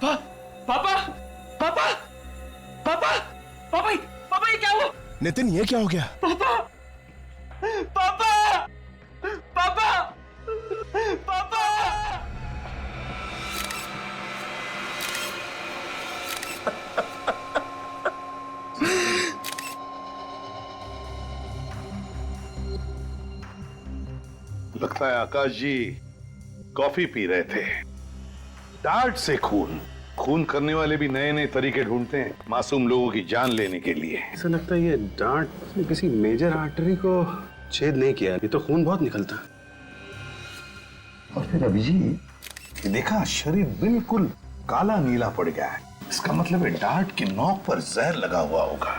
पापा पापा पापा पापा पापा पापा, ये क्या हुआ? नितिन, ये क्या हो गया? पापा पापा पापा पापा। लगता है आकाश जी कॉफी पी रहे थे। डांट से खून खून करने वाले भी नए नए तरीके ढूंढते हैं मासूम लोगों की जान लेने के लिए। ऐसा लगता है ये डांट ने किसी मेजर आर्टरी को छेद नहीं किया, ये तो खून बहुत निकलता। और फिर अभी जी ये देखा, शरीर बिल्कुल काला नीला पड़ गया है। इसका मतलब है डांट की नोक पर जहर लगा हुआ होगा।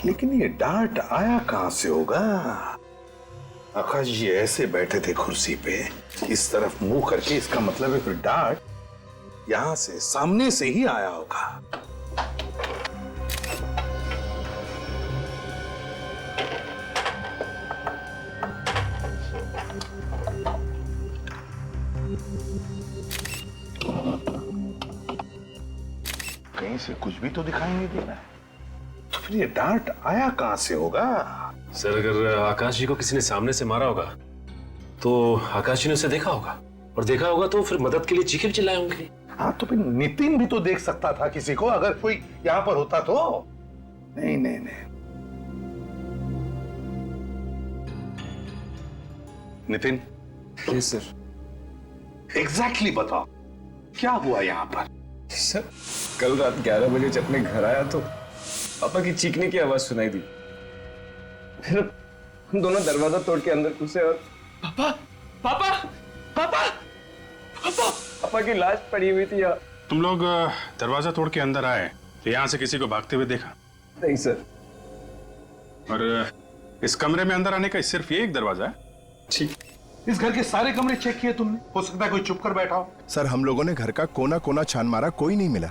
लेकिन ये डांट आया कहां से होगा? आकाश जी ऐसे बैठे थे कुर्सी पे, इस तरफ मुंह करके, इसका मतलब है फिर डांट यहां से सामने से ही आया होगा। कहीं से कुछ भी तो दिखाई नहीं दे रहा है, तो फिर ये डांट आया कहां से होगा? सर, अगर आकाश जी को किसी ने सामने से मारा होगा तो आकाश जी ने उसे देखा होगा, और देखा होगा तो फिर मदद के लिए चीखे चिल्लाए होंगे। हाँ, तो फिर नितिन भी तो देख सकता था किसी को, अगर कोई यहां पर होता तो। नहीं नहीं नहीं, नितिन। Yes sir. एग्जैक्टली बताओ क्या हुआ यहां पर? सर, कल रात 11 बजे जब मैं घर आया तो पापा की चीखने की आवाज सुनाई दी। फिर हम दोनों दरवाजा तोड़ के अंदर घुसे और पापा पापा पापा पापा पापा की लाश पड़ी हुई थी। तुम लोग दरवाजा तोड़ के अंदर आए तो यहाँ से किसी को भागते हुए देखा? नहीं सर। और इस कमरे में अंदर आने का सिर्फ ये एक दरवाजा है? ठीक। इस घर के सारे कमरे चेक किए तुमने? हो सकता है कोई चुप कर बैठा हो। सर, हम लोगों ने घर का कोना कोना छान मारा, कोई नहीं मिला।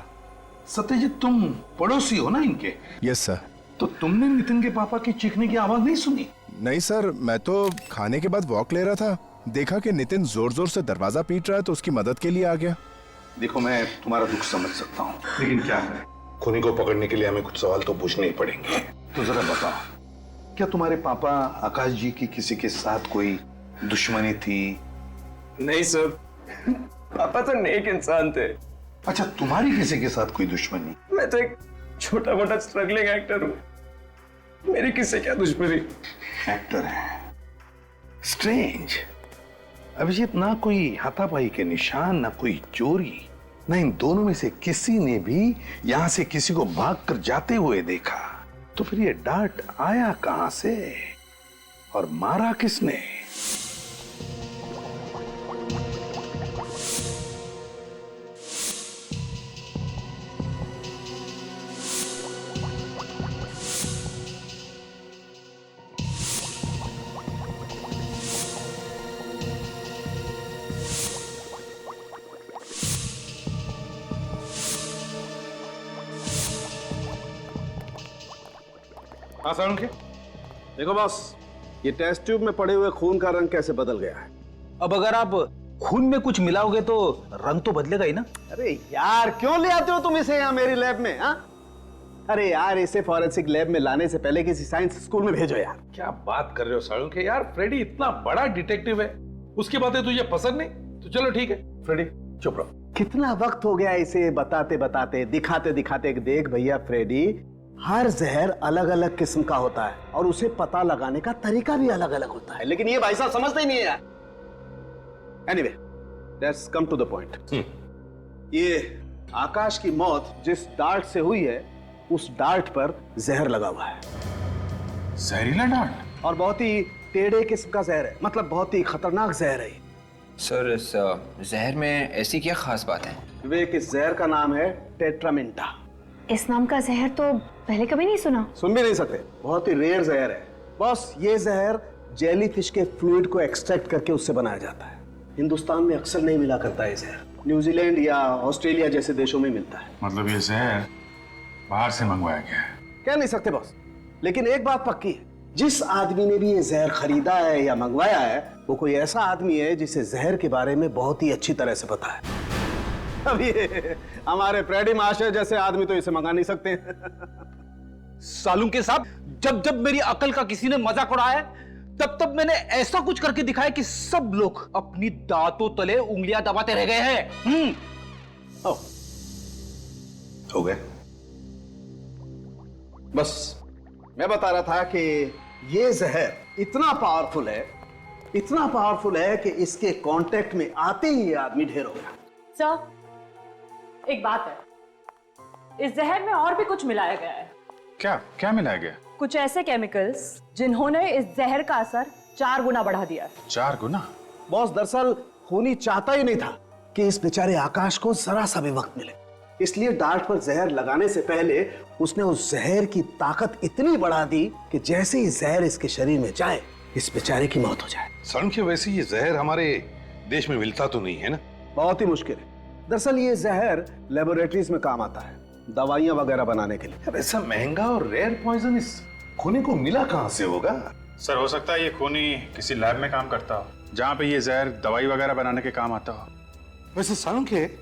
सत्यजीत, तुम पड़ोसी हो ना इनके? Yes sir. तो तुमने नितिन के पापा की चीखने की आवाज नहीं सुनी? नहीं सर, मैं तो खाने के बाद वॉक ले रहा था, देखा कि नितिन जोर जोर से दरवाजा पीट रहा है तो उसकी मदद के लिए आ गया। देखो, मैं तुम्हारा दुख समझ सकता हूँ, लेकिन क्या है, खूनी को पकड़ने के लिए हमें कुछ सवाल तो पूछने ही पड़ेंगे। तो जरा बताओ, क्या तुम्हारे पापा आकाश जी की किसी के साथ कोई दुश्मनी थी? नहीं सर, पापा तो नेक इंसान थे। अच्छा, तुम्हारी किसी के साथ कोई दुश्मनी? मैं तो एक छोटा मोटा स्ट्रगलिंग एक्टर हूँ, मेरी किससे क्या दुश्मनी? एक्टर है। स्ट्रेंज। अभिजीत, ना कोई हाथापाई के निशान, ना कोई चोरी, ना इन दोनों में से किसी ने भी यहां से किसी को भागकर जाते हुए देखा। तो फिर ये डांट आया कहां से और मारा किसने? हाँ के? देखो बॉस, ये टेस्ट ट्यूब में पड़े हुए खून का रंग कैसे बदल गया है। अब अगर आप खून में कुछ मिलाओगे तो रंग तो बदलेगा ही ना। अरे यार, क्यों ले आते हो तुम इसे यहाँ मेरी लैब में? हाँ, अरे यार, इसे फॉरेंसिक लैब में लाने से पहले किसी साइंस स्कूल में भेजो यार। क्या बात कर रहे हो साड़ू के? यार, फ्रेडी इतना बड़ा डिटेक्टिव है, उसकी बातें तुझे पसंद नहीं? तो चलो ठीक है, फ्रेडी चुप रहो। कितना वक्त हो गया इसे बताते बताते, दिखाते दिखाते। देख भैया फ्रेडी, हर जहर अलग अलग किस्म का होता है और उसे पता लगाने का तरीका भी अलग अलग होता है, लेकिन ये भाई साहब समझते ही नहीं है यार। Anyway, let's come to the point. ये आकाश की मौत जिस डार्ट से हुई है, उस डार्ट पर जहर लगा हुआ है। जहरीला डांट? और बहुत ही टेढ़े किस्म का जहर है, मतलब बहुत ही खतरनाक जहर है। सर, इस जहर में ऐसी क्या खास बात है? विवेक, इस जहर का नाम है टेट्रामेंटा। इस नाम का जहर तो पहले कभी नहीं सुना। सुन भी नहीं सकते, बहुत ही रेयर जहर है। बॉस, ये जहर जेलीफिश के फ्लूइड को एक्सट्रैक्ट करके उससे बनाया जाता है। हिंदुस्तान में अक्सर नहीं मिला करता है जहर, न्यूजीलैंड या ऑस्ट्रेलिया जैसे देशों में मिलता है। मतलब ये जहर बाहर से मंगवाया गया है? कह नहीं सकते बॉस, लेकिन एक बात पक्की है, जिस आदमी ने भी ये जहर खरीदा है या मंगवाया है, वो कोई ऐसा आदमी है जिसे जहर के बारे में बहुत ही अच्छी तरह से पता है। अब ये हमारे फ्रेडी मास्टर जैसे आदमी तो इसे मंगा नहीं सकते। सालूम के साहब, जब जब मेरी अकल का किसी ने मजाक उड़ाया तब तब मैंने ऐसा कुछ करके दिखाया कि सब लोग अपनी दांतों तले उंगलियां दबाते रह गए हैं। हो गए? बस मैं बता रहा था कि ये जहर इतना पावरफुल है कि इसके कांटेक्ट में आते ही ये आदमी ढेर हो गया। सर, एक बात है, इस जहर में और भी कुछ मिलाया गया है। क्या मिलाया गया? कुछ ऐसे केमिकल्स जिन्होंने इस जहर का असर 4 गुना बढ़ा दिया है। 4 गुना? बॉस, दरअसल खूनी चाहता ही नहीं था कि इस बेचारे आकाश को जरा सा भी वक्त मिले, इसलिए डार्ट पर जहर लगाने से पहले उसने उस जहर की ताकत इतनी बढ़ा दी कि जैसे ही जहर इसके शरीर में जाए इस बेचारे की मौत हो जाए। सड़क वैसे ये जहर हमारे देश में मिलता तो नहीं है ना? बहुत ही मुश्किल है। दरअसल ये जहर लेबोरेटरीज में काम आता है, दवाइयां वगैरह बनाने के लिए। अब ऐसा महंगा और रेयर पॉइजन इस खूनी को मिला कहां से होगा? सर, हो सकता है ये खूनी किसी लैब में काम करता हो जहाँ पे ये जहर दवाई वगैरह बनाने के काम आता हो। वैसे सड़क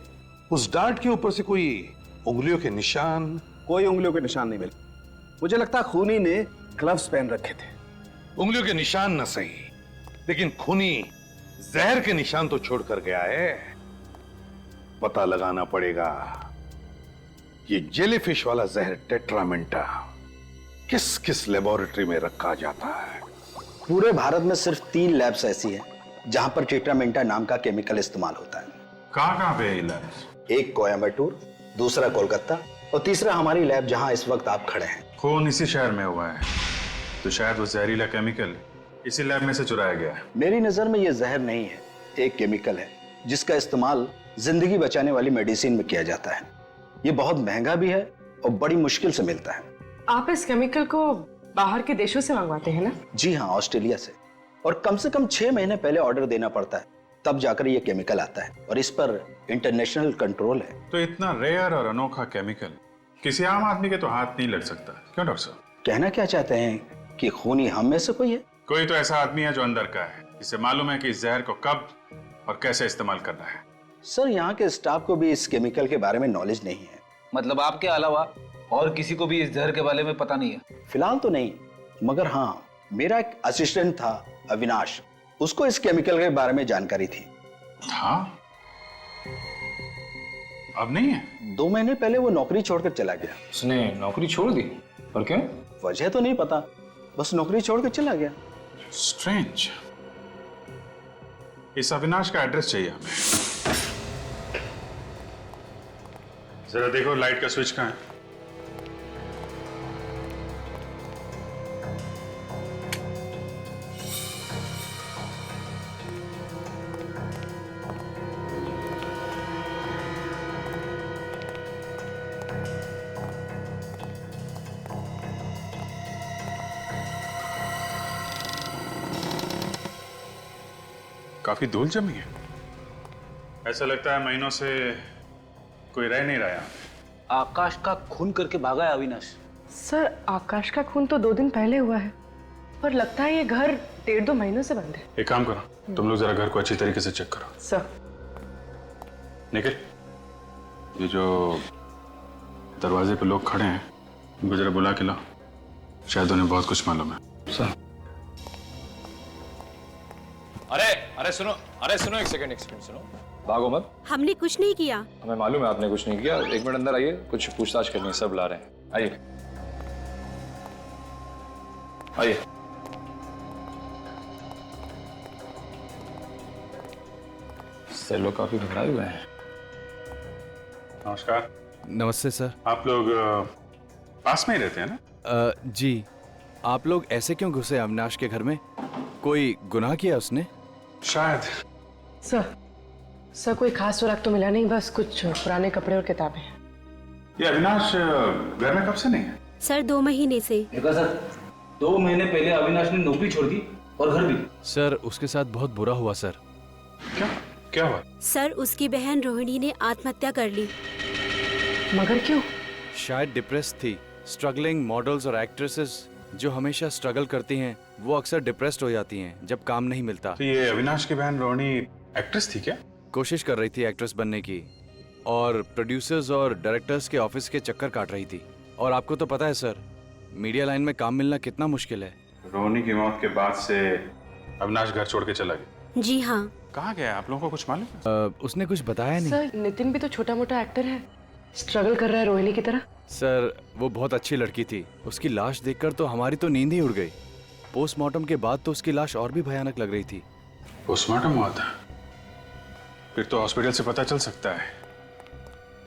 उस डार्ट के ऊपर से कोई उंगलियों के निशान? कोई उंगलियों के निशान नहीं मिले। मुझे लगता है खूनी ने ग्लव्स पहन रखे थे। उंगलियों के निशान न सही, लेकिन खूनी जहर के निशान तो छोड़ कर गया है। पता लगाना पड़ेगा ये जेलीफिश वाला जहर टेट्रामेंटा किस किस लेबोरेटरी में रखा जाता है। पूरे भारत में सिर्फ 3 लैब्स ऐसी हैं जहां पर टेट्रामेंटा नाम का केमिकल इस्तेमाल होता है। कहाँ पे है ये लैब्स? एक कोयम्बटूर, दूसरा कोलकाता और तीसरा हमारी लैब जहां इस वक्त आप खड़े हैं। खून इसी शहर में हुआ है तो शायद वो जहरीला केमिकल इसी लैब में से चुराया गया है। मेरी नजर में ये जहर नहीं है, एक केमिकल है जिसका इस्तेमाल जिंदगी बचाने वाली मेडिसिन में किया जाता है। ये बहुत महंगा भी है और बड़ी मुश्किल से मिलता है। आप इस केमिकल को बाहर के देशों से मंगवाते हैं ना? जी हाँ, ऑस्ट्रेलिया से। और कम से कम 6 महीने पहले ऑर्डर देना पड़ता है, तब जाकर ये केमिकल आता है और इस पर इंटरनेशनल कंट्रोल है। तो इतना रेयर और अनोखा केमिकल किसी आम आदमी के तो हाथ नहीं लग सकता, क्यों डॉक्टर साहब? कहना क्या चाहते हैं कि खूनी हम में से कोई है? कोई तो ऐसा आदमी है जो अंदर का है, जिसे मालूम है कि इस जहर को कब और कैसे इस्तेमाल करना है। सर, यहाँ के स्टाफ को भी इस केमिकल के बारे में नॉलेज नहीं है। मतलब आपके अलावा और किसी को भी इस जहर के बारे में पता नहीं है? फिलहाल तो नहीं, मगर हाँ, मेरा एक असिस्टेंट था अविनाश, उसको इस केमिकल के बारे में जानकारी थी। हाँ? अब नहीं है? 2 महीने पहले वो नौकरी छोड़कर चला गया। उसने नौकरी छोड़ दी? और क्यों? वजह तो नहीं पता, बस नौकरी छोड़कर चला गया। स्ट्रेंज। इस अविनाश का एड्रेस चाहिए हमें। जरा देखो लाइट का स्विच कहाँ है? काफी धूल जमी है। ऐसा लगता है महीनों से कोई रह नहीं रहा। आकाश का खून करके भागा है अविनाश। सर, आकाश का खून तो 2 दिन पहले हुआ है, पर लगता है ये घर 1.5-2 महीनों से बंद है। एक काम करो, तुम लोग जरा घर को अच्छी तरीके से चेक करो। सर। निखिल, ये जो दरवाजे पे लोग खड़े हैं उनको जरा बुला के लाओ, शायद उन्हें बहुत कुछ मालूम है। सर। अरे सुनो, एक सेकंड सुनो। भागो मत। हमने कुछ नहीं किया। हमें मालूम है आपने कुछ नहीं किया। 1 मिनट अंदर आइए, कुछ पूछताछ करनी है, सब ला रहे हैं। आइए। सर, लोग काफी घबराए हुए हैं। नमस्कार। नमस्ते सर। आप लोग पास में ही रहते हैं ना? जी। आप लोग ऐसे क्यों घुसे अविनाश के घर में? कोई गुनाह किया उसने? शायद। सर, कोई खास सुराग तो मिला नहीं, बस कुछ पुराने कपड़े और किताबें। ये अविनाश घर में कब से नहीं है? सर, 2 महीने से। सर, 2 महीने पहले अविनाश ने नौकरी छोड़ दी और घर भी। सर, उसके साथ बहुत बुरा हुआ सर। क्या हुआ? सर, उसकी बहन रोहिणी ने आत्महत्या कर ली। मगर क्यों? शायद डिप्रेस थी। स्ट्रगलिंग मॉडल्स और एक्ट्रेसेस जो हमेशा स्ट्रगल करती हैं वो अक्सर डिप्रेस्ड हो जाती हैं जब काम नहीं मिलता। तो ये अविनाश की बहन रोहिणी एक्ट्रेस थी क्या? कोशिश कर रही थी एक्ट्रेस बनने की, और प्रोड्यूसर्स और डायरेक्टर्स के ऑफिस के चक्कर काट रही थी। और आपको तो पता है सर, मीडिया लाइन में काम मिलना कितना मुश्किल है। रोहिणी की मौत के बाद से अविनाश घर छोड़ के चला गया। जी हाँ। कहाँ गया, आप लोगों को कुछ मालूम है? उसने कुछ बताया नहीं। सर नितिन भी तो छोटा मोटा एक्टर है, स्ट्रगल कर रहा है रोहिणी की तरह। सर वो बहुत अच्छी लड़की थी, उसकी लाश देखकर तो हमारी तो नींद ही उड़ गई। पोस्टमार्टम के बाद तो उसकी लाश और भी भयानक लग रही थी। पोस्टमार्टम हुआ था? फिर तो हॉस्पिटल से पता चल सकता है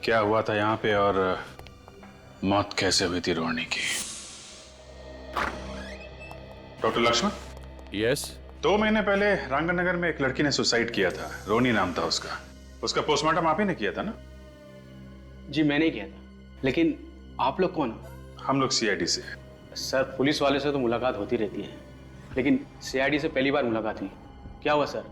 क्या हुआ था यहाँ पे और मौत कैसे हुई थी रोहिणी की। डॉक्टर लक्ष्मण। यस। 2 महीने पहले रांगनगर में एक लड़की ने सुसाइड किया था, रोहिणी नाम था उसका। उसका पोस्टमार्टम आप ही ने किया था ना? जी मैंने ही किया था, लेकिन आप लोग कौन हो? हम लोग सीआईडी से। सर पुलिस वाले से तो मुलाकात होती रहती है, लेकिन सीआईडी से पहली बार मुलाकात हुई। क्या हुआ सर,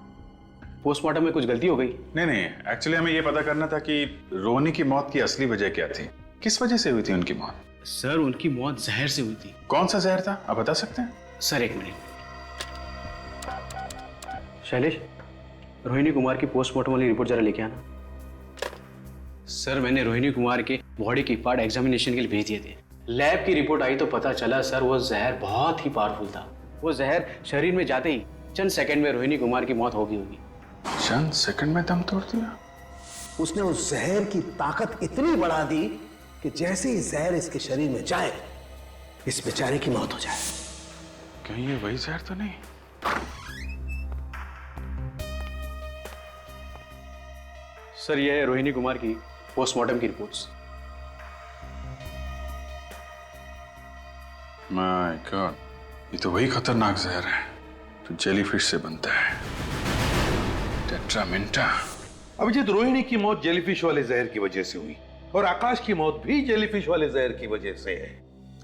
पोस्टमार्टम में कुछ गलती हो गई? नहीं, एक्चुअली हमें यह पता करना था कि रोहिणी की मौत की असली वजह क्या थी, किस वजह से हुई थी उनकी मौत। सर उनकी मौत जहर से हुई थी। कौन सा जहर था, आप बता सकते हैं? Sir 1 minute. शैलेश, रोहिणी कुमार की पोस्टमार्टम वाली रिपोर्ट जरा लेके आना। सर मैंने रोहिणी कुमार के बॉडी की पार्ट एग्जामिनेशन के लिए भेज दिए थे। लैब की रिपोर्ट आई तो पता चला सर वो जहर बहुत ही पावरफुल था। वो जहर शरीर में जाते ही चंद सेकंड में रोहिणी कुमार की मौत होगी। चंद सेकंड में दम तोड़ दिया? उसने उस जहर की ताकत इतनी बढ़ा दी कि जैसे ही जहर इसके शरीर में जाए इस बेचारे की मौत हो जाए। कहीं ये वही जहर तो नहीं? सर ये है रोहिणी कुमार की पोस्टमार्टम की रिपोर्ट्स। माय गॉड, ये तो वही खतरनाक जहर है जो जेलीफिश से बनता है, टेट्रामेंटा। अभिजीत, रोहिणी की मौत जेलीफिश वाले जहर की वजह से हुई और आकाश की मौत भी जेलीफिश वाले जहर की वजह से है।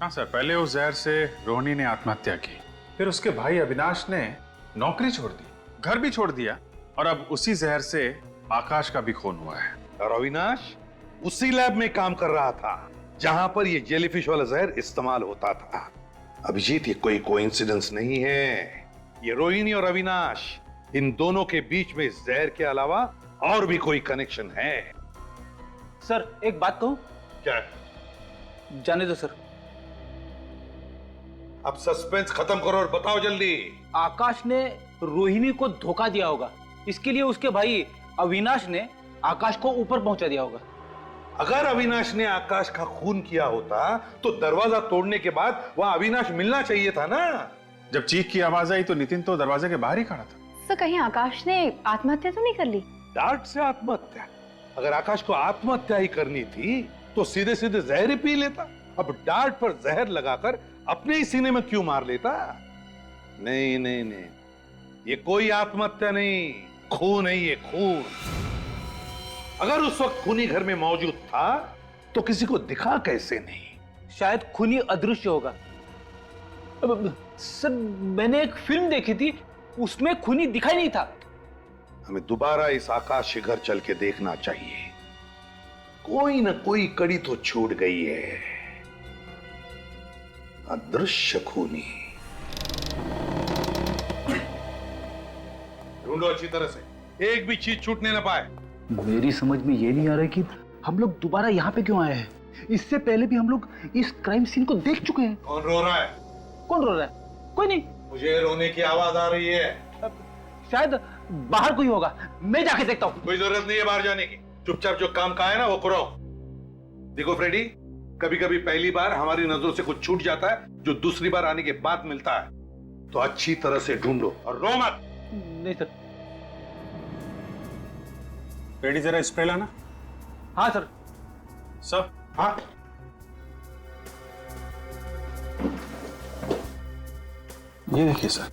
हाँ सर, पहले उस जहर से रोहिणी ने आत्महत्या की, फिर उसके भाई अविनाश ने नौकरी छोड़ दी, घर भी छोड़ दिया, और अब उसी जहर से आकाश का भी खून हुआ है। और अविनाश उसी लैब में काम कर रहा था जहां पर ये जेलीफिश वाला जहर इस्तेमाल होता था। अभिजीत, ये कोई कोइंसिडेंस नहीं है, ये रोहिणी और अविनाश इन दोनों के बीच में इस जहर के अलावा और भी कोई कनेक्शन है। सर एक बात कहूं? क्या? जाने दो सर। अब सस्पेंस खत्म करो और बताओ जल्दी। आकाश ने रोहिणी को धोखा दिया होगा, इसके लिए उसके भाई अविनाश ने आकाश को ऊपर पहुंचा दिया होगा। अगर अविनाश ने आकाश का खून किया होता तो दरवाजा तोड़ने के बाद वहां अविनाश मिलना चाहिए था ना। जब चीख की आवाज आई तो नितिन तो दरवाजे के बाहर ही खड़ा था। सर कहीं आकाश ने आत्महत्या तो नहीं कर ली? डांट से आत्महत्या? अगर आकाश को आत्महत्या ही करनी थी तो सीधे सीधे जहर ही पी लेता। अब डांट पर जहर लगाकर अपने ही सीने में क्यों मार लेता? नहीं नहीं नहीं, ये कोई आत्महत्या नहीं, खून है ये, खून। अगर उस वक्त खूनी घर में मौजूद था तो किसी को दिखा कैसे नहीं? शायद खूनी अदृश्य होगा। सर मैंने एक फिल्म देखी थी, उसमें खूनी दिखाई नहीं था। हमें दोबारा इस आकाश के घर चल के देखना चाहिए, कोई ना कोई कड़ी तो छूट गई है। अदृश्य खूनी ढूंढो अच्छी तरह से, एक भी चीज छूटने ना पाए। मेरी समझ में ये नहीं आ रहा कि हम लोग दोबारा यहाँ पे क्यों आए हैं। इससे पहले भी हम लोग इस क्राइम सीन को देख चुके हैं। कौन रो रहा है? कौन रो रहा है? कोई नहीं। मुझे रोने की आवाज आ रही है। शायद बाहर कोई होगा, मैं जाके देखता हूँ। कोई जरूरत नहीं है बाहर जाने की, चुपचाप जो काम का है ना वो करो। देखो फ्रेडी, कभी कभी पहली बार हमारी नजरों से कुछ छूट जाता है जो दूसरी बार आने के बाद मिलता है, तो अच्छी तरह से ढूंढो और रो मत। नहीं सर। रेडी, जरा स्प्रे लाना। हाँ सर। सब? हाँ। ये देखिए सर,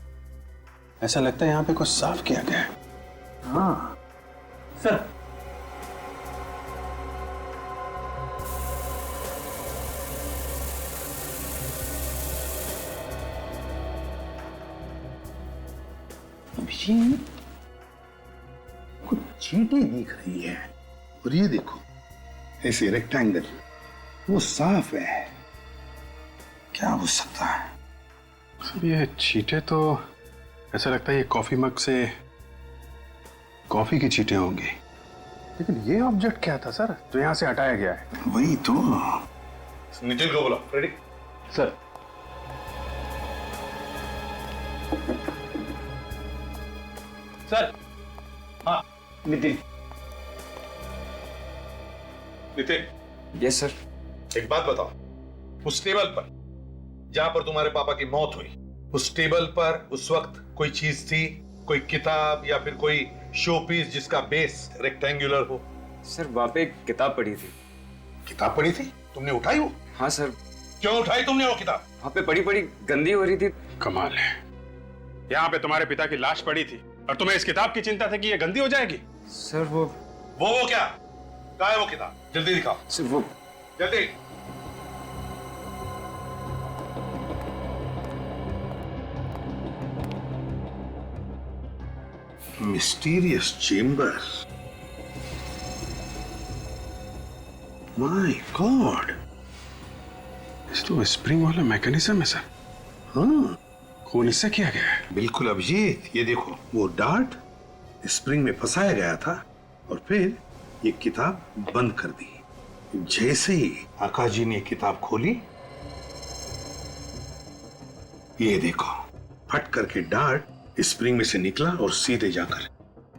ऐसा लगता है यहाँ पे कुछ साफ किया गया है। हाँ सर। अभिजीत, कुछ चींटी दिख रही है, और ये देखो ऐसे रेक्टेंगल, वो साफ है। क्या हो सकता है? सर ये चींटे तो ऐसा लगता है ये कॉफी मग से कॉफी की चींटे होंगी। लेकिन ये ऑब्जेक्ट क्या था सर जो यहाँ से हटाया गया है? वही तो। नितिन को बोलो। Ready sir. सर। हाँ नितिन। नितिन। Yes sir. एक बात बताओ, उस टेबल पर जहां पर तुम्हारे पापा की मौत हुई, उस टेबल पर उस वक्त कोई चीज थी, कोई किताब या फिर कोई शो पीस जिसका बेस रेक्टेंगुलर हो? सर वहां पे एक किताब पड़ी थी। किताब पड़ी थी? तुमने उठाई वो? हाँ सर। क्यों उठाई तुमने वो किताब? वहां पे पड़ी पड़ी गंदी हो रही थी। कमाल है, यहाँ पे तुम्हारे पिता की लाश पड़ी थी और तुम्हें इस किताब की चिंता थी कि ये गंदी हो जाएगी? सर वो क्या? कहाँ है वो किताब? जल्दी दिखाओ। सर वो जल्दी। Mysterious chamber. माय गॉड, इस तो स्प्रिंग वाला मैकेनिज्म है सर। हाँ खून इससे किया गया है। बिल्कुल अभिजीत, ये देखो वो डार्ट स्प्रिंग में फंसाया गया था और फिर ये किताब बंद कर दी। जैसे ही आकाश जी ने किताब खोली, ये देखो फट करके डार्ट स्प्रिंग में से निकला और सीधे जाकर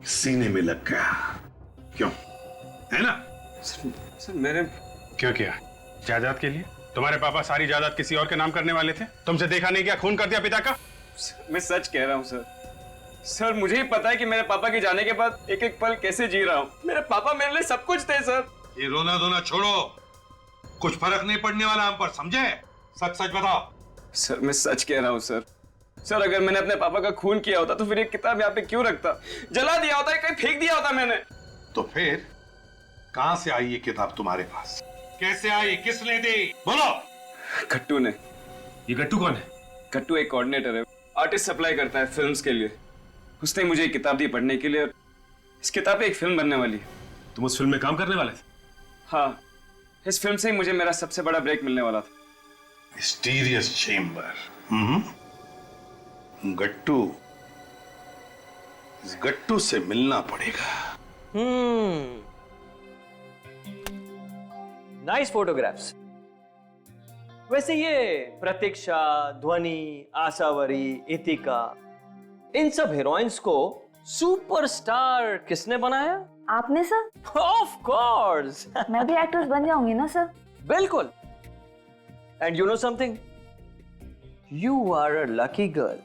सीने में लग गया। क्यों, है ना? सर मैंने क्यों किया? जायदाद के लिए? तुम्हारे पापा सारी जायदाद किसी और के नाम करने वाले थे, तुमसे देखा नहीं क्या खून कर दिया पिता का? मैं सच कह रहा हूँ सर। सर मुझे ही पता है कि मेरे पापा के जाने के बाद एक एक पल कैसे जी रहा हूँ। मेरे पापा मेरे लिए सब कुछ थे सर। ये रोना धोना छोड़ो, कुछ फर्क नहीं पड़ने वाला हम पर, समझे? सच सच बताओ। सर मैं सच कह रहा हूँ सर। सर अगर मैंने अपने पापा का खून किया होता तो फिर ये किताब यहाँ पे क्यों रखता? जला दिया होता, कहीं फेंक दिया होता मैंने। तो फिर कहां से आई ये किताब तुम्हारे पास? कैसे आई? किसने दी? बोलो। गट्टू ने। ये गट्टू कौन है? गट्टू एक कोऑर्डिनेटर है, आर्टिस्ट सप्लाई करता है फिल्म्स के लिए। उसने मुझे एक किताब दी पढ़ने के लिए और इस किताब पे एक फिल्म बनने वाली है। तुम उस फिल्म में काम करने वाले थे? हाँ, इस फिल्म से ही मुझे मेरा सबसे बड़ा ब्रेक मिलने वाला था। Mysterious chamber. गट्टू, इस गट्टू से मिलना पड़ेगा। Nice photographs. वैसे ये प्रतीक्षा, ध्वनि, आशावरी, इतिका, इन सब हीरोइंस को सुपरस्टार किसने बनाया? आपने सर? Of course. मैं भी एक्ट्रेस बन जाऊंगी ना सर? बिल्कुल। And you know something, you are a lucky girl,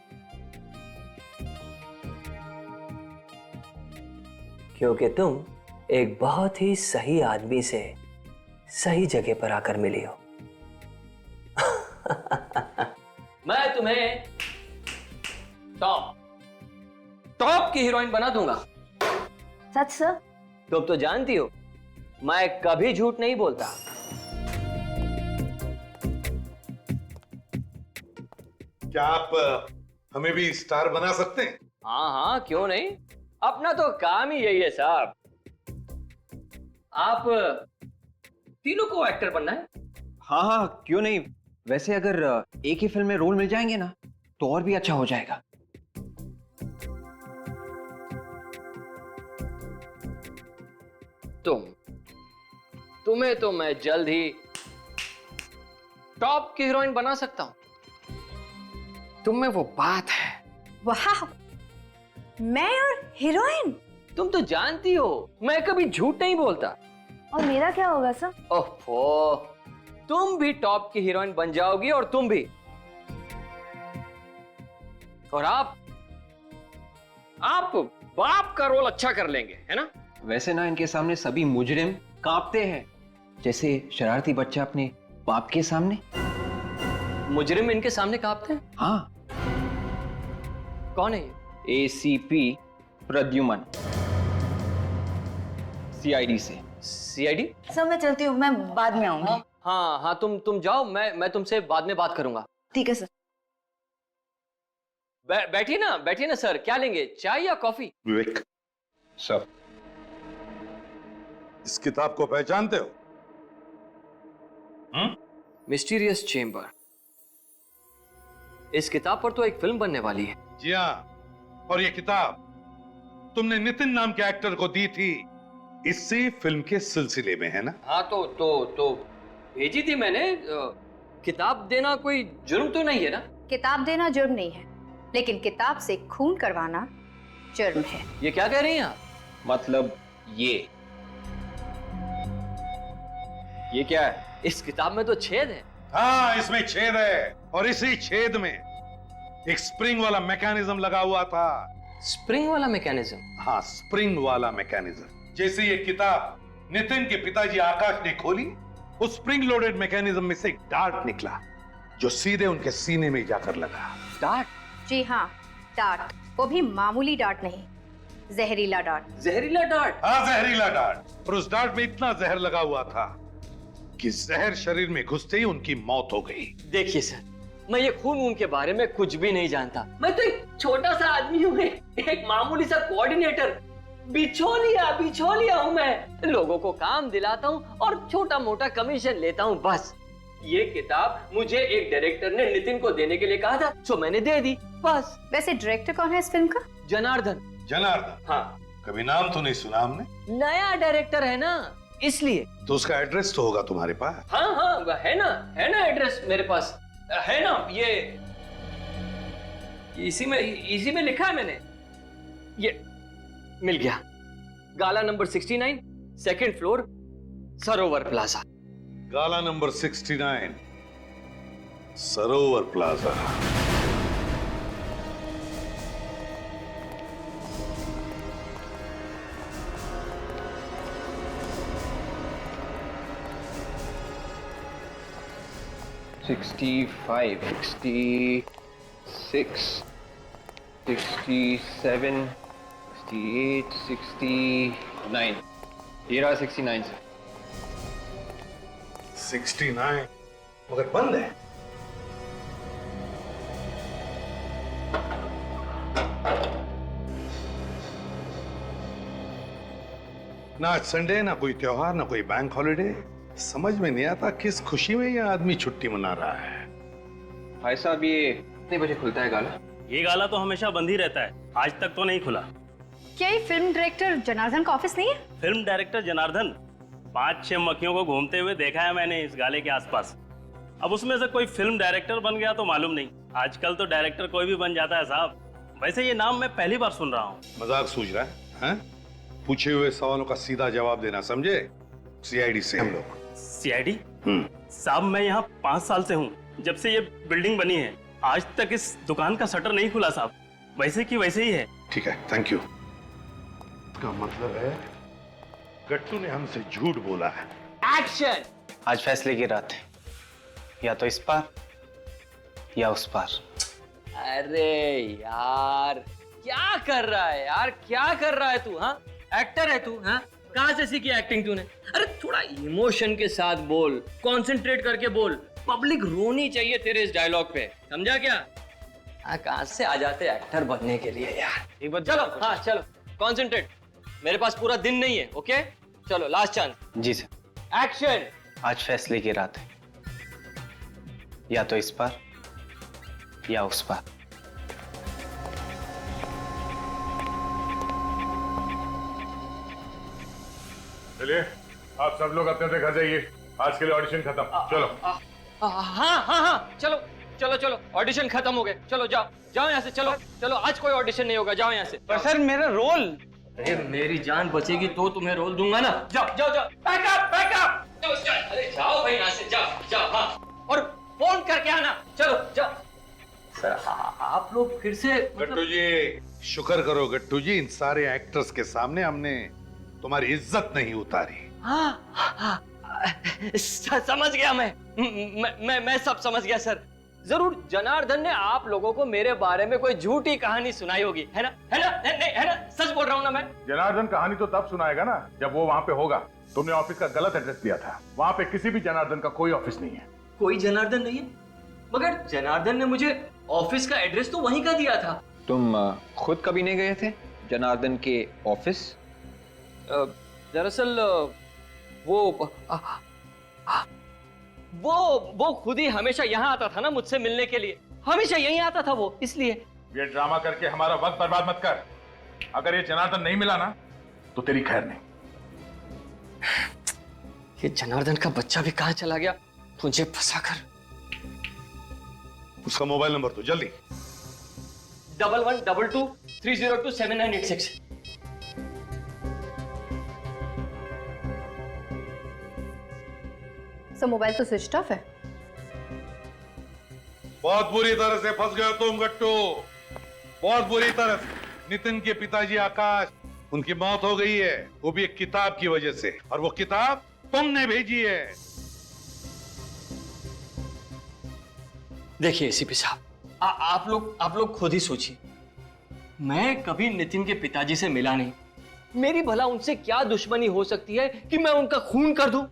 क्योंकि तुम एक बहुत ही सही आदमी से सही जगह पर आकर मिली हो। मैं तुम्हें टॉप की हीरोइन बना दूंगा। सच सर? तुम तो जानती हो मैं कभी झूठ नहीं बोलता। क्या आप हमें भी स्टार बना सकते हैं? हाँ हाँ, क्यों नहीं, अपना तो काम ही यही है साहब। आप तीनों को एक्टर बनना है? हाँ हाँ क्यों नहीं। वैसे अगर एक ही फिल्म में रोल मिल जाएंगे ना तो और भी अच्छा हो जाएगा। तुम्हें तो मैं जल्द ही टॉप की हीरोइन बना सकता हूं। तुम में वो बात है। वाह, मैं और हीरोइन? तुम तो जानती हो मैं कभी झूठ नहीं बोलता। और मेरा क्या होगा सर? ओहो, तुम भी टॉप की हीरोइन बन जाओगी और तुम भी। और आप बाप का रोल अच्छा कर लेंगे, है ना? वैसे ना इनके सामने सभी मुजरिम कांपते हैं, जैसे शरारती बच्चा अपने बाप के सामने। मुजरिम इनके सामने कांपते हैं? हाँ। कौन है ये? ACP प्रद्युमन, CID से। CID? सर मैं चलती हूँ, मैं बाद में आऊंगी। हाँ हाँ, तुम जाओ, मैं तुमसे बाद में बात करूंगा। ठीक है सर। बैठिए ना सर, क्या लेंगे, चाय या कॉफी? विवेक सर, इस किताब को पहचानते हो? Mysterious chamber. इस किताब पर तो एक फिल्म बनने वाली है। जी हाँ, और ये किताब तुमने नितिन नाम के एक्टर को दी थी इसी फिल्म के सिलसिले में है ना? हाँ तो भेजी थी मैंने। किताब देना कोई जुर्म तो नहीं है ना? किताब देना जुर्म नहीं है, लेकिन किताब से खून करवाना जुर्म है। ये क्या कह रही हैं आप? मतलब ये क्या है? इस किताब में तो छेद है। हाँ, इसमें छेद है और इसी छेद में एक स्प्रिंग वाला मैकेनिज्म लगा हुआ था। स्प्रिंग वाला मैकेनिज्म? हाँ, स्प्रिंग वाला मैकेनिज्म। जैसे ये किताब नितिन के पिताजी आकाश ने खोली, उस स्प्रिंग लोडेड मैकेनिज्म में से एक डार्ट निकला जो सीधे उनके सीने में जाकर लगा। डार्ट? जी हाँ, डार्ट। वो भी मामूली डार्ट नहीं, जहरीला डार्ट। जहरीला डार्ट? हाँ, जहरीला डार्ट। और उस डार्ट में इतना जहर लगा हुआ था कि जहर शरीर में घुसते ही उनकी मौत हो गई। देखिए सर, मैं ये खून के बारे में कुछ भी नहीं जानता। मैं तो एक छोटा सा आदमी हूँ, एक मामूली सा कोऑर्डिनेटर। बिछोलिया हूँ मैं। लोगों को काम दिलाता हूँ और छोटा मोटा कमीशन लेता हूँ, बस। ये किताब मुझे एक डायरेक्टर ने नितिन को देने के लिए कहा था, तो मैंने दे दी, बस। वैसे डायरेक्टर कौन है इस फिल्म का? जनार्दन। जनार्दन? हाँ। कभी नाम तो नहीं सुना हमने। नया डायरेक्टर है ना, इसलिए। तो उसका एड्रेस तो होगा तुम्हारे पास? हाँ, है ना एड्रेस मेरे पास है ना। ये इसी में लिखा है मैंने। ये मिल गया। गाला नंबर 69, सेकंड फ्लोर, सरोवर प्लाजा। गाला नंबर 69, सरोवर प्लाजा। $65, $66, $67, $68, $69। ये रहा 69 से। 69 मगर बंद है। ना आज संडे, ना कोई त्योहार, ना कोई बैंक हॉलिडे। समझ में नहीं आता किस खुशी में ये आदमी छुट्टी मना रहा है। भाई साहब, ये कितने बजे खुलता है गाला? ये गाला तो हमेशा बंद ही रहता है, आज तक तो नहीं खुला। क्या ये फिल्म डायरेक्टर जनार्दन का ऑफिस नहीं है? फिल्म डायरेक्टर जनार्दन 5-6 मक्खियों को घूमते हुए देखा है मैंने इस गाले के आसपास। अब उसमें से कोई फिल्म डायरेक्टर बन गया तो मालूम नहीं। आजकल तो डायरेक्टर कोई भी बन जाता है साहब। वैसे ये नाम मैं पहली बार सुन रहा हूँ। मजाक सूझ रहा है? पूछे हुए सवालों का सीधा जवाब देना, समझे? सीआईडी से हम लोग। सीआईडी? साहब, मैं यहाँ 5 साल से हूँ, जब से ये बिल्डिंग बनी है। आज तक इस दुकान का शटर नहीं खुला साहब, वैसे की वैसे ही है। ठीक है, थैंक यू। इसका मतलब है गट्टू ने हमसे झूठ बोला है। एक्शन! आज फैसले की रात है, या तो इस पार या उस पार। अरे यार, क्या कर रहा है यार, क्या कर रहा है तू? हाँ, एक्टर है तू? हाँ, कहाँ से सीखी एक्टिंग तूने? अरे थोड़ा इमोशन के साथ बोल, कंसंट्रेट करके बोल। पब्लिक रोनी चाहिए तेरे इस डायलॉग पे, समझा क्या? हाँ, कहाँ से आ जाते एक्टर बनने के लिए यार। एक बार चलो, हाँ चलो, कंसंट्रेट। मेरे पास पूरा दिन नहीं है, ओके? चलो, लास्ट चांस। जी सर। एक्शन! आज फैसले की रात है, या तो इस पार या उस पार। चलिए, आप सब लोग अपने अपने घर जाइए। आज के लिए ऑडिशन खत्म। चलो। हाँ, चलो, ऑडिशन खत्म हो गए। चलो, जाओ यहाँ से। चलो, आज कोई ऑडिशन नहीं होगा, जाओ यहाँ से। पर सर, मेरा रोल। अरे मेरी जान बचेगी तो तुम्हें रोल दूंगा ना। जाओ। बैकअप। अरे जाओ भाई यहाँ से, जाओ। हाँ, और फोन करके आना। चलो, जाओ। सर, आप लोग फिर से गट्टू जी, शुक्र करो गट्टू जी, इन सारे एक्टर्स के सामने हमने तुम्हारी इज्जत नहीं उतारी। हाँ, समझ गया मैं सब समझ गया सर। जरूर जनार्दन ने आप लोगों को मेरे बारे में कोई झूठी कहानी सुनाई होगी, है ना? सच बोल रहा हूँ ना मैं? जनार्दन कहानी तो तब सुनाएगा ना जब वो वहाँ पे होगा। तुमने ऑफिस का गलत एड्रेस दिया था। वहाँ पे किसी भी जनार्दन का कोई ऑफिस नहीं है। कोई जनार्दन नहीं है? मगर जनार्दन ने मुझे ऑफिस का एड्रेस तो वहीं का दिया था। तुम खुद कभी नहीं गए थे जनार्दन के ऑफिस? दरअसल वो खुद ही हमेशा यहाँ आता था ना मुझसे मिलने के लिए। हमेशा यहीं आता था वो, इसलिए। ये ड्रामा करके हमारा वक्त बर्बाद मत कर। अगर ये जनार्दन नहीं मिला ना तो तेरी खैर नहीं। ये जनार्दन का बच्चा भी कहाँ चला गया मुझे फंसा कर। उसका मोबाइल नंबर दो जल्दी। 112223027986। सर मोबाइल तो स्विच ऑफ है। बहुत बुरी तरह से फंस गए तुम गट्टू, बहुत बुरी तरह से। नितिन के पिताजी आकाश, उनकी मौत हो गई है, वो भी एक किताब की वजह से, और वो किताब तुमने भेजी है। देखिए एसीपी साहब, आप लोग खुद ही सोचिए। मैं कभी नितिन के पिताजी से मिला नहीं, मेरी भला उनसे क्या दुश्मनी हो सकती है कि मैं उनका खून कर दूं?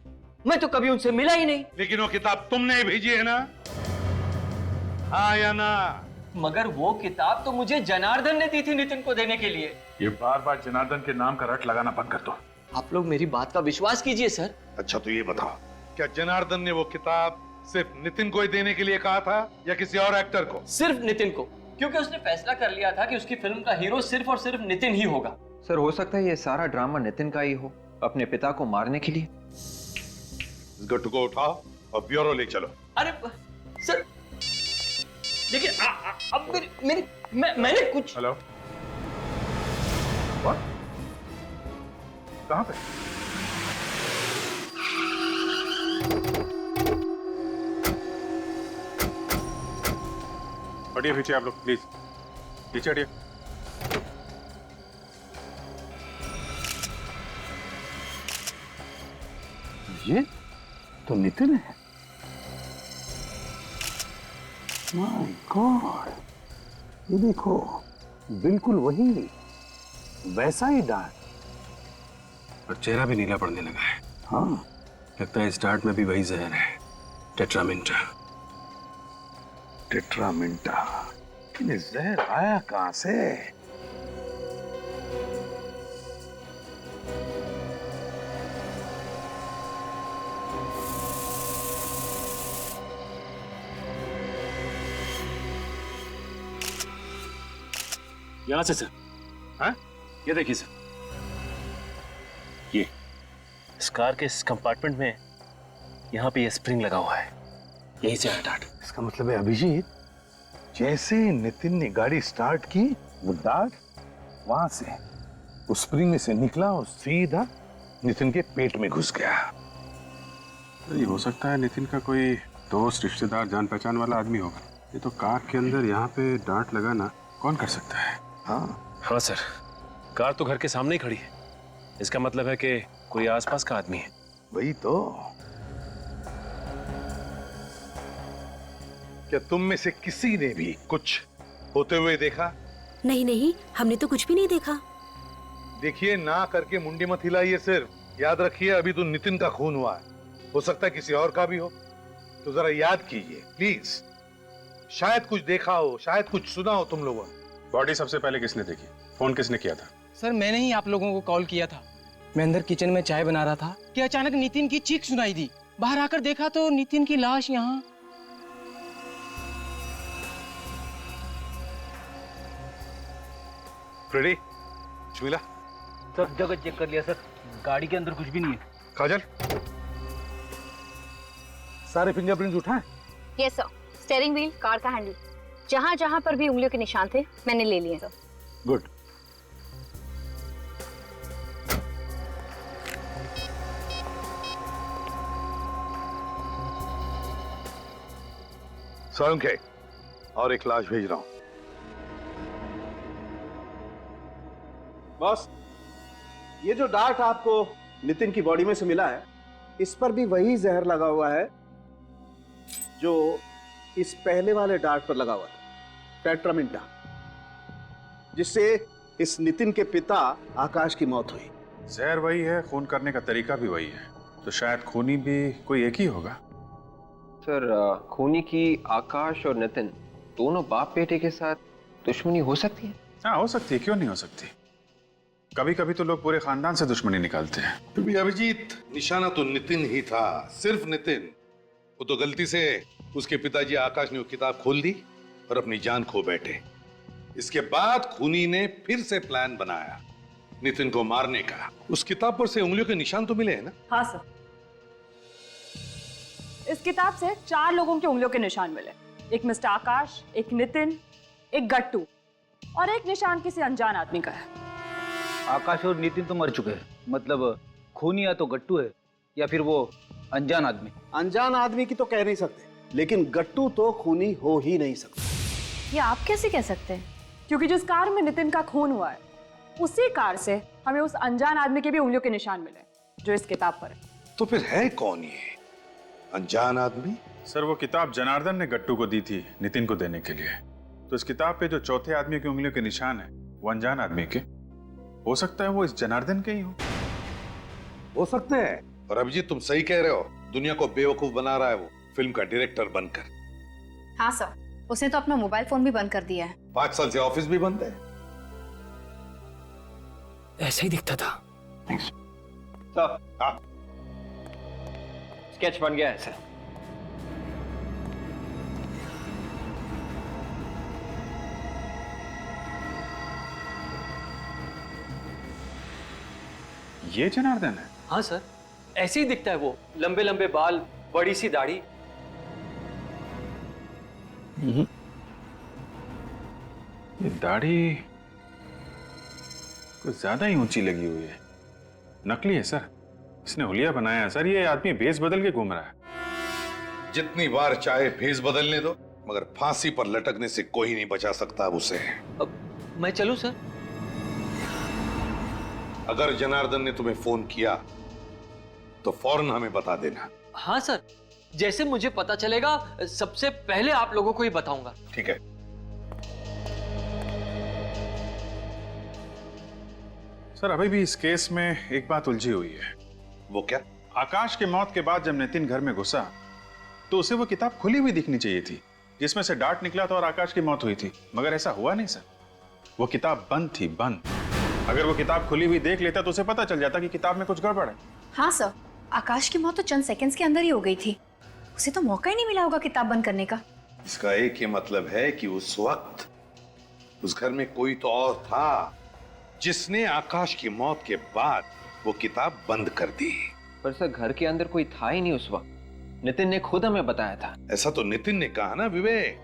मैं तो कभी उनसे मिला ही नहीं। लेकिन वो किताब तुमने भेजी है ना, हाँ या ना? मगर वो किताब तो मुझे जनार्दन ने दी थी नितिन को देने के लिए। ये बार बार जनार्दन के नाम का रट लगाना बंद कर दो। आप लोग मेरी बात का विश्वास कीजिए सर। अच्छा तो ये बताओ, क्या जनार्दन ने वो किताब सिर्फ नितिन को ही देने के लिए कहा था या किसी और एक्टर को? सिर्फ नितिन को, क्योंकि उसने फैसला कर लिया था कि उसकी फिल्म का हीरो सिर्फ और सिर्फ नितिन ही होगा। सर हो सकता है ये सारा ड्रामा नितिन का ही हो, अपने पिता को मारने के लिए। इस गट्टू को उठाओ और ब्यूरो ले चलो। अरे सर देखिए, अब मैंने कुछ। Hello, what? कहां पे? हटिए पीछे आप लोग, प्लीज पीछे हटिए। ये तो नितिन है। माय गॉड, ये देखो, बिल्कुल वही, वैसा ही डार्ट। और चेहरा भी नीला पड़ने लगा है। हाँ, लगता है इस डार्ट में भी वही जहर है, टेट्रामिंटा। टेट्रामिंटा, ये जहर आया कहां से? यहां से सर। हाँ, ये देखिए सर, ये इस कार के इस कंपार्टमेंट में यहाँ पे ये स्प्रिंग लगा हुआ है, यहीं से आया डार्ट। इसका मतलब है अभिजीत, जैसे नितिन ने गाड़ी स्टार्ट की, वो डार्ट वहां से उस स्प्रिंग में से निकला और सीधा नितिन के पेट में घुस गया। ये हो सकता है नितिन का कोई दोस्त, रिश्तेदार, जान पहचान वाला आदमी होगा। ये तो कार के अंदर यहाँ पे डार्ट लगाना कौन कर सकता है? हाँ सर, कार तो घर के सामने ही खड़ी है, इसका मतलब है कि कोई आसपास का आदमी है। वही तो। क्या तुम में से किसी ने भी कुछ होते हुए देखा? नहीं नहीं, हमने तो कुछ भी नहीं देखा। देखिए, ना करके मुंडी मत हिलाइए, सिर्फ याद रखिए अभी तो नितिन का खून हुआ है, हो सकता है किसी और का भी हो, तो जरा याद कीजिए प्लीज। शायद कुछ देखा हो, शायद कुछ सुना हो तुम लोगों ने। बॉडी सबसे पहले किसने देखी? फोन किसने किया था? सर मैंने ही आप लोगों को कॉल किया था। मैं अंदर किचन में चाय बना रहा था कि अचानक नितिन की चीख सुनाई दी। बाहर आकर देखा तो नितिन की लाश यहाँ। फ्रेडी, मिला? सब जगह चेक कर लिया सर, गाड़ी के अंदर कुछ भी नहीं है। काजल, सारे फिंगरप्रिंट्स उठाए? Yes sir, steering wheel, car का हैंडल, जहां जहां पर भी उंगलियों के निशान थे मैंने ले लिए सर। गुड। सोलंके, और एक लाश भेज रहा हूं। बॉस, ये जो डार्ट आपको नितिन की बॉडी में से मिला है, इस पर भी वही जहर लगा हुआ है जो इस पहले वाले डार्ट पर लगा हुआ था, टेट्रामिंटा, जिससे इस नितिन के पिता आकाश की मौत हुई। जहर वही है, खून करने का तरीका भी वही है, तो शायद खूनी भी कोई एक ही होगा। सर खूनी की आकाश और नितिन दोनों बाप बेटे के साथ दुश्मनी हो सकती है? हाँ हो सकती है, क्यों नहीं हो सकती। कभी कभी तो लोग पूरे खानदान से दुश्मनी निकालते हैं। फिर भी अभिजीत, निशाना तो नितिन ही था, सिर्फ नितिन। वो तो गलती से उसके पिताजी आकाश ने वो किताब खोल दी और अपनी जान खो बैठे। इसके बाद खूनी ने फिर से प्लान बनाया नितिन को मारने का। उस किताब पर से उंगलियों के निशान तो मिले हैं ना? हाँ सर, इस किताब से 4 लोगों की उंगलियों के निशान मिले। एक मिस्टर आकाश, एक नितिन, एक गट्टू और एक निशान किसी अनजान आदमी का है। आकाश और नितिन तो मर चुके हैं, मतलब खूनी या तो गट्टू है या फिर वो अनजान आदमी। अनजान आदमी की तो कह नहीं सकते, लेकिन गट्टू तो खूनी हो ही नहीं सकता। ये आप कैसे कह सकते हैं? क्योंकि जिस कार में नितिन का खून हुआ है उसी कार से हमें उस अनजान आदमी के भी उंगलियों के निशान मिले जो इस किताब पर है। तो फिर है कौन ये अनजान आदमी? सर वो किताब जनार्दन ने गट्टू को दी थी नितिन को देने के लिए। तो इस किताब पे जो चौथे आदमी की उंगलियों के निशान है वो अनजान आदमी के, हो सकता है वो इस जनार्दन के ही हो सकते हैं। और अभिजीत तुम सही कह रहे हो, दुनिया को बेवकूफ बना रहा है वो फिल्म का डायरेक्टर बनकर। हाँ सर, उसने तो अपना मोबाइल फोन भी बंद कर दिया है। 5 साल से ऑफिस भी बंद है। ऐसा ही दिखता था। स्केच बन गया है सर। ये जनार्दन है? हाँ सर, ऐसे ही दिखता है वो, लंबे लंबे बाल, बड़ी सी दाढ़ी। ये दाढ़ी कुछ ज्यादा ही ऊंची लगी हुई है। नकली है सर, इसने हुलिया बनाया है सर। ये आदमी भेस बदल के घूम रहा है। जितनी बार चाहे भेस बदलने दो, मगर फांसी पर लटकने से कोई नहीं बचा सकता अब उसे। अब मैं चलूं सर? अगर जनार्दन ने तुम्हें फोन किया तो फौरन हमें बता देना। हाँ सर, जैसे मुझे पता चलेगा सबसे पहले आप लोगों को ही बताऊंगा। ठीक है। सर अभी भी इस केस में एक बात उलझी हुई है। वो क्या? आकाश के मौत के बाद जब नितिन घर में घुसा तो उसे वो किताब खुली हुई दिखनी चाहिए थी जिसमें से डार्ट निकला था और आकाश की मौत हुई थी, मगर ऐसा हुआ नहीं सर। वो किताब बंद थी, बंद। अगर वो किताब खुली हुई देख लेता तो उसे पता चल जाता कि किताब में कुछ गड़बड़ है। हाँ सर, आकाश की मौत तो चंद सेकंड्स के अंदर ही हो गई थी, उसे तो मौका ही नहीं मिला होगा किताब बंद करने का। इसका एक ही मतलब है कि उस वक्त उस घर में कोई तो और था जिसने आकाश की मौत के बाद वो किताब बंद कर दी। पर सर घर के अंदर कोई था ही नहीं उस वक्त, नितिन ने खुद हमें बताया था। ऐसा तो नितिन ने कहा ना विवेक,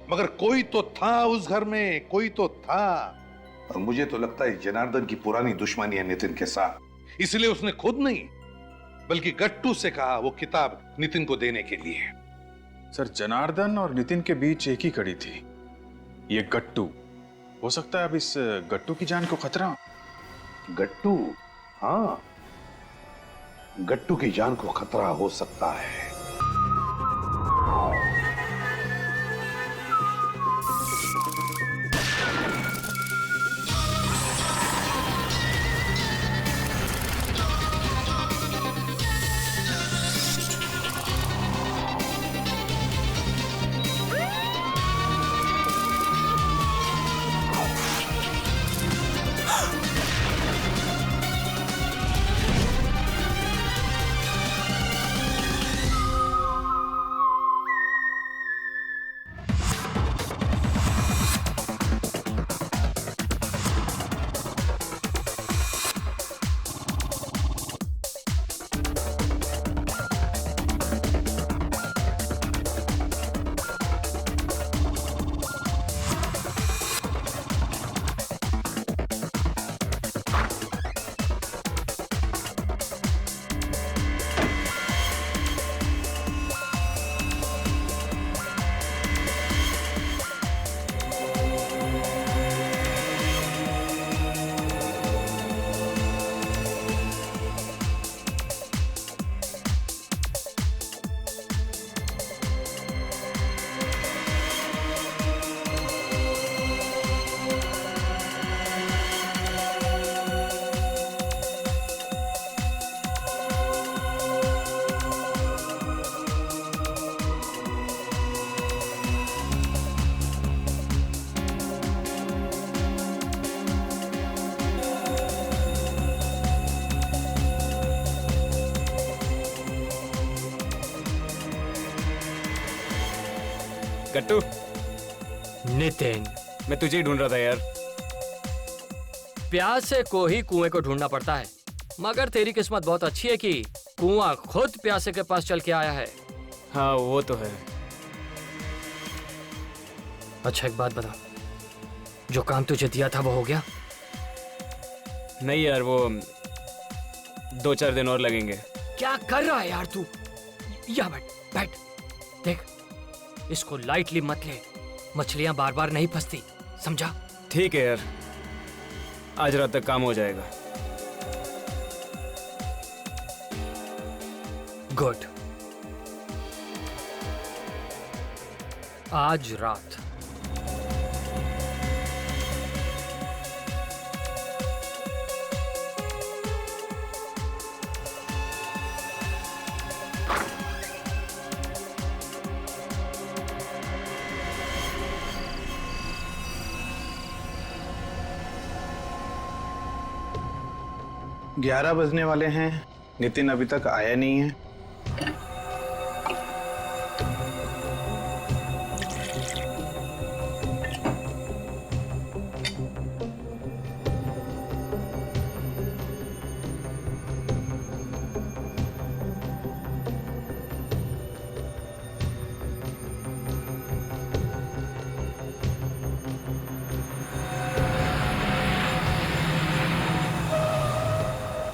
मगर कोई तो था उस घर में, कोई तो था। और मुझे तो लगता है जनार्दन की पुरानी दुश्मनी है नितिन के साथ, इसलिए उसने खुद नहीं बल्कि गट्टू से कहा वो किताब नितिन को देने के लिए। सर जनार्दन और नितिन के बीच एक ही कड़ी थी, ये गट्टू। हो सकता है अब इस गट्टू की जान को खतरा हो। गट्टू? हाँ, गट्टू की जान को खतरा हो सकता है। गट्टू, नितिन, मैं तुझे ही ढूंढ रहा था यार। प्यासे को ही कुएं को ढूंढना पड़ता है, मगर तेरी किस्मत बहुत अच्छी है कि कुआं खुद प्यासे के पास चल के आया है। हाँ वो तो है। अच्छा एक बात बता, जो काम तुझे दिया था वो हो गया? नहीं यार, वो 2-4 दिन और लगेंगे। क्या कर रहा है यार तू? या बैठ बैठ, देख इसको लाइटली मत ले, मछलियां बार बार नहीं फंसती, समझा? ठीक है यार, आज रात तक काम हो जाएगा। गुड। आज रात ग्यारह बजने वाले हैं, नितिन अभी तक आया नहीं है।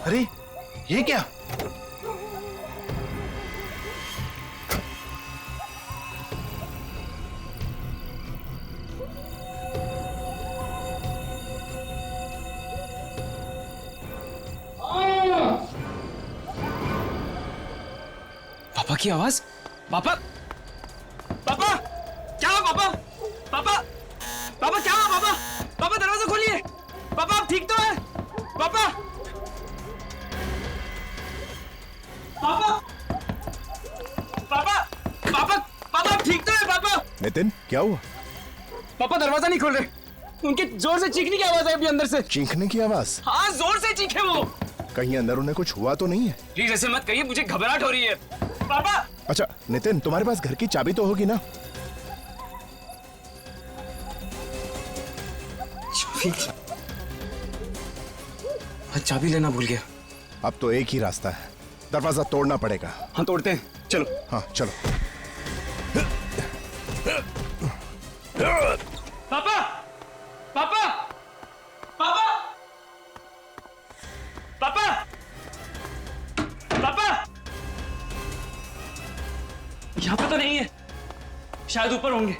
अरे ये क्या? पापा की आवाज। पापा, पापा क्या हुआ? पापा, पापा, पापा क्या हुआ? पापा, पापा दरवाजा खोलिए। पापा आप ठीक तो है? पापा, पापा, पापा, पापा, पापा ठीक तो है? पापा। नितिन क्या हुआ? पापा दरवाजा नहीं खोल रहे, उनके जोर से चीखने की आवाज आई अभी अंदर से। चीखने की आवाज? हाँ जोर से चीखे वो। कहीं अंदर उन्हें कुछ हुआ तो नहीं है? प्लीज ऐसे मत कहिए, मुझे घबराहट हो रही है। पापा। अच्छा नितिन, तुम्हारे पास घर की चाबी तो होगी ना? चाबी लेना भूल गया। अब तो एक ही रास्ता है, दरवाजा तोड़ना पड़ेगा। हाँ तोड़ते हैं, चलो। हाँ चलो। पापा, पापा, पापा, पापा, पापा, यहाँ पे तो नहीं है, शायद ऊपर होंगे।